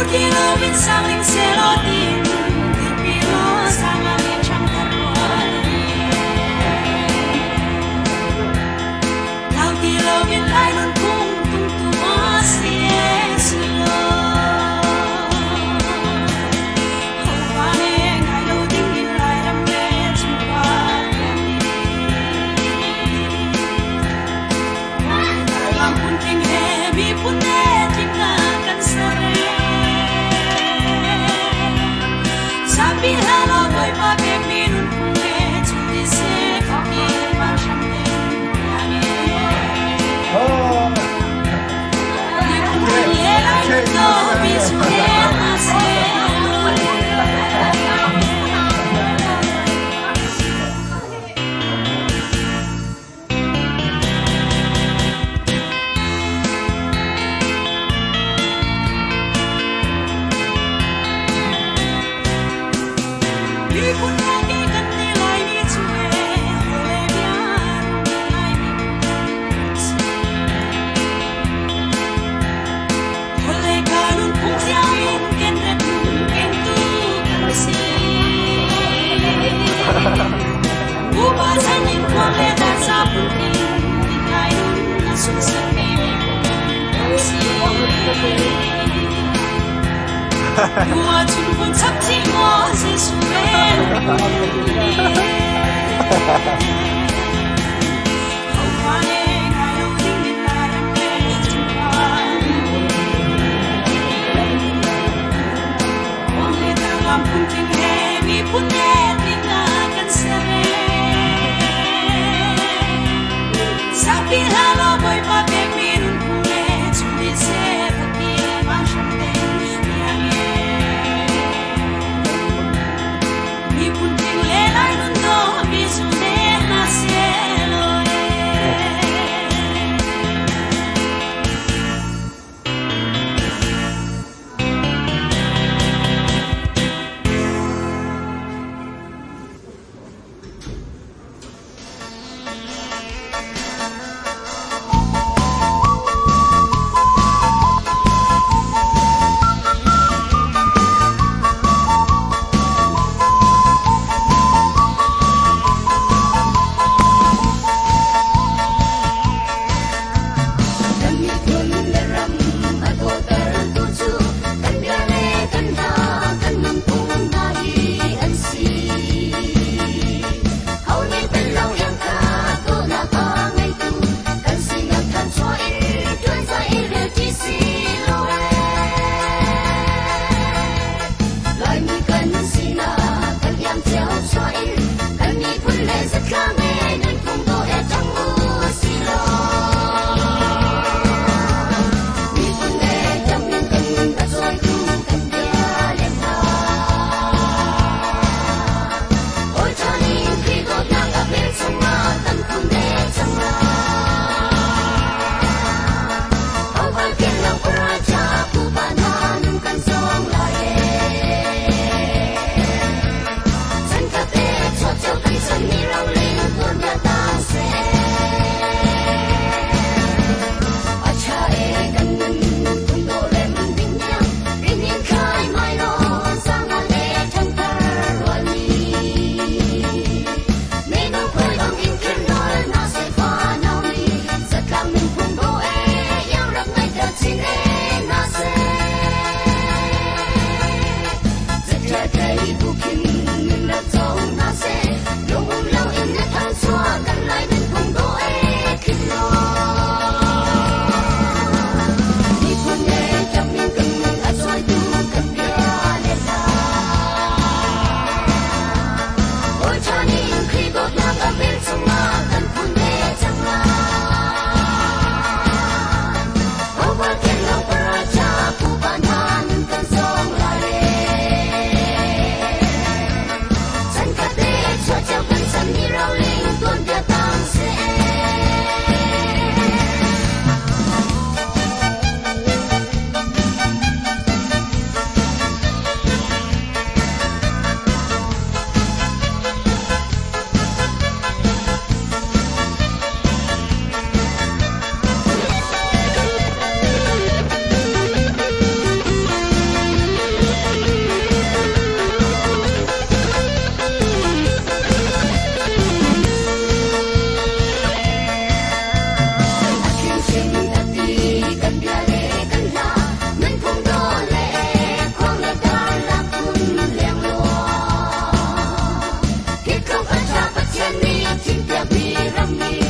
Kilawin saling selotin Terpilo sama lecang terwali Lau kilawin lainun kung tung tuwasi esilo Hawane ngayo dingin lairam lecumpani Dalam punting hemi punne tinggalkan sere Sabi halo boy pabek minun punge Cuti se fakir pasang tenggane Di punting yelang no bisu Ipun lagi kan nilai ni cuy Oleh biar nilai ni Oleh kanun pun siawin Ken redung kentu kersi Ubah sanin oleh dasar penting Tingkai nun langsung sepi kersi Dua chun pun sabji mo sesuai Hawane ngayo dingin larang lecumpani Oleh dalam punting hemi punne tinggalkan sere Sabi halo boy pabek minun punge Cumi se fakir pasang tenggane Ipun ting lelai nun do bisu nena Rami, Tinta Birami.